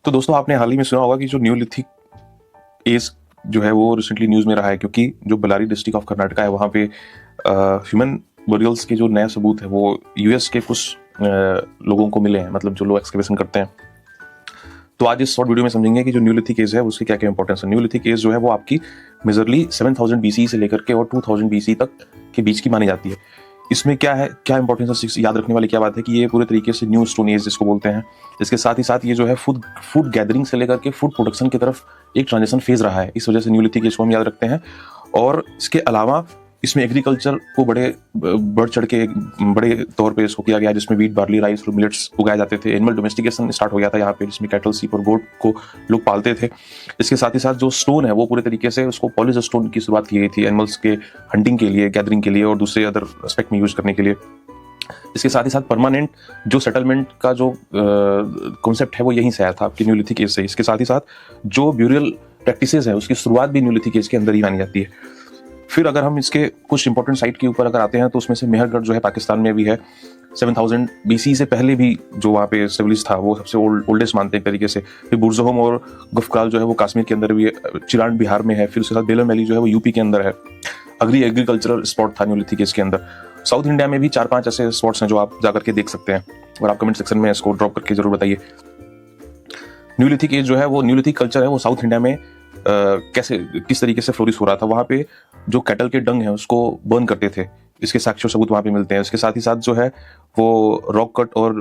तो दोस्तों आपने हाल ही में सुना होगा कि जो न्यूलिथिक एज जो है वो रिसेंटली न्यूज में रहा है, क्योंकि जो बल्लारी डिस्ट्रिक्ट ऑफ कर्नाटका है वहाँ पे ह्यूमन बरियल्स के जो नया सबूत है वो यूएस के कुछ लोगों को मिले हैं, मतलब जो लोग एक्सकेवेशन करते हैं। तो आज इस शॉर्ट वीडियो में समझेंगे कि जो न्यूलिथिक एज है उसकी क्या क्या इंपॉर्टेंस है। न्यूलिथिक एज जो है वो आपकी मेजरली 7000 BC से लेकर के और 2000 BC तक के बीच की मानी जाती है। इसमें क्या है, क्या इंपॉर्टेंस है, याद रखने वाली क्या बात है कि ये पूरे तरीके से न्यू स्टोन एज जिसको बोलते हैं। इसके साथ ही साथ ये जो है फूड गैदरिंग से लेकर के फूड प्रोडक्शन की तरफ एक ट्रांजिशन फेज रहा है, इस वजह से न्यूलिथिक एज को हम याद रखते हैं। और इसके अलावा इसमें एग्रीकल्चर को बढ़ चढ़ के बड़े तौर पे इसको किया गया, जिसमें वीट, बार्ली, राइस और मिलेट्स उगाए जाते थे। एनिमल डोमेस्टिकेशन स्टार्ट हो गया था यहाँ पे, जिसमें कैटल, सीप और गोट को लोग पालते थे। इसके साथ ही साथ जो स्टोन है वो पूरे तरीके से उसको पॉलिश स्टोन की शुरुआत की गई थी एनिमल्स के हंटिंग के लिए, गैदरिंग के लिए और दूसरे अदर एस्पेक्ट में यूज करने के लिए। इसके साथ ही साथ परमानेंट जो सेटलमेंट का जो कॉन्सेप्ट है वो यहीं से आया था आपकी न्यूलिथिक एज से। इसके साथ ही साथ जो ब्यूरियल प्रैक्टिसेस है उसकी शुरुआत भी न्यूलिथिक एज के अंदर ही मानी जाती है। फिर अगर हम इसके कुछ इंपॉर्टेंट साइट के ऊपर अगर आते हैं तो उसमें से मेहरगढ़ जो है पाकिस्तान में भी है। 7000 BC से पहले भी जो वहाँ पे स्टेब्लिश था वो सबसे ओल्डेस्ट मानते हैं एक तरीके से। फिर बुरजहोम और गुफकाल जो है वो कश्मीर के अंदर भी है, चिरांड बिहार में है। फिर उसके साथ बेलम वैली जो है वो यूपी के अंदर है। एग्रीकल्चरल स्पॉट था न्यूलिथिक एज के अंदर। साउथ इंडिया में भी 4-5 ऐसे स्पॉट्स हैं जो आप जाकर के देख सकते हैं, और आप कमेंट सेक्शन में इसको ड्रॉप करके जरूर बताइए। न्यूलिथिक एज जो है वो न्यूलिथिक कल्चर है वो साउथ इंडिया में किस तरीके से फ्लोरिश हो रहा था। वहाँ पे जो कैटल के डंग है उसको बर्न करते थे, इसके साक्ष्य सबूत वहाँ पे मिलते हैं। इसके साथ ही साथ जो है वो रॉक कट और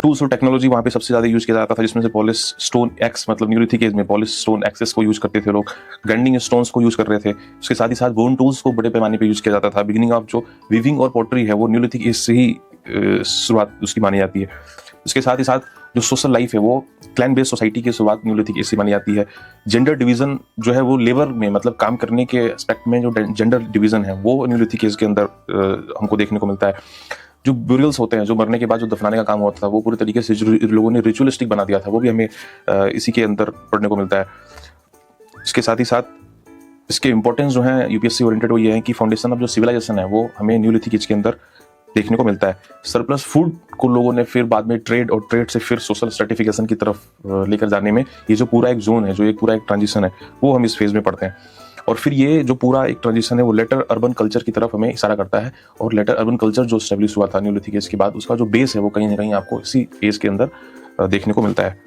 टूल्स और टेक्नोलॉजी वहाँ पे सबसे ज्यादा यूज किया जाता था, जिसमें से पॉलिश स्टोन एक्स, मतलब न्यूलिथिक एज में पॉलिश स्टोन एक्सेस को यूज करते थे लोग, ग्राइंडिंग स्टोन्स को यूज कर रहे थे। उसके साथ ही साथ बोन टूल्स को बड़े पैमाने पे यूज किया जाता था। बिगिनिंग ऑफ जो वीविंग और पॉटरी है वो न्यूलिथिक एज से ही शुरुआत उसकी मानी जाती है। इसके साथ ही साथ जो सोशल लाइफ है वो क्लैन बेस्ड सोसाइटी की शुरुआत न्यूलिथिक एज से मानी जाती है। जेंडर डिवीजन जो है वो लेबर में, मतलब काम करने के एस्पेक्ट में जो जेंडर डिवीजन है वो न्यूलिथिक एज के अंदर हमको देखने को मिलता है। जो ब्यूरियल्स होते हैं, जो मरने के बाद जो दफनाने का काम होता था, वो पूरे तरीके से लोगों ने रिचुअलिस्टिक बना दिया था, वो भी हमें इसी के अंदर पढ़ने को मिलता है। इसके साथ ही साथ इसके इंपॉर्टेंस जो है यूपीएससी ओरिएंटेड वो ये है कि फाउंडेशन ऑफ जो सिविलाइजेशन है वो हमें न्यूलिथिक एज के अंदर देखने को मिलता है। सरप्लस फूड को लोगों ने फिर बाद में ट्रेड और ट्रेड से फिर सोशल स्ट्रेटिफिकेशन की तरफ लेकर जाने में ये जो पूरा एक जोन है, जो एक पूरा एक ट्रांजिशन है, वो हम इस फेज में पढ़ते हैं। और फिर ये जो पूरा एक ट्रांजिशन है वो लेटर अर्बन कल्चर की तरफ हमें इशारा करता है। और लेटर अर्बन कल्चर जो स्टेब्लिश हुआ था न्यूलिथिक एज के बाद, उसका जो बेस है वो कहीं ना कहीं आपको इसी एज के अंदर देखने को मिलता है।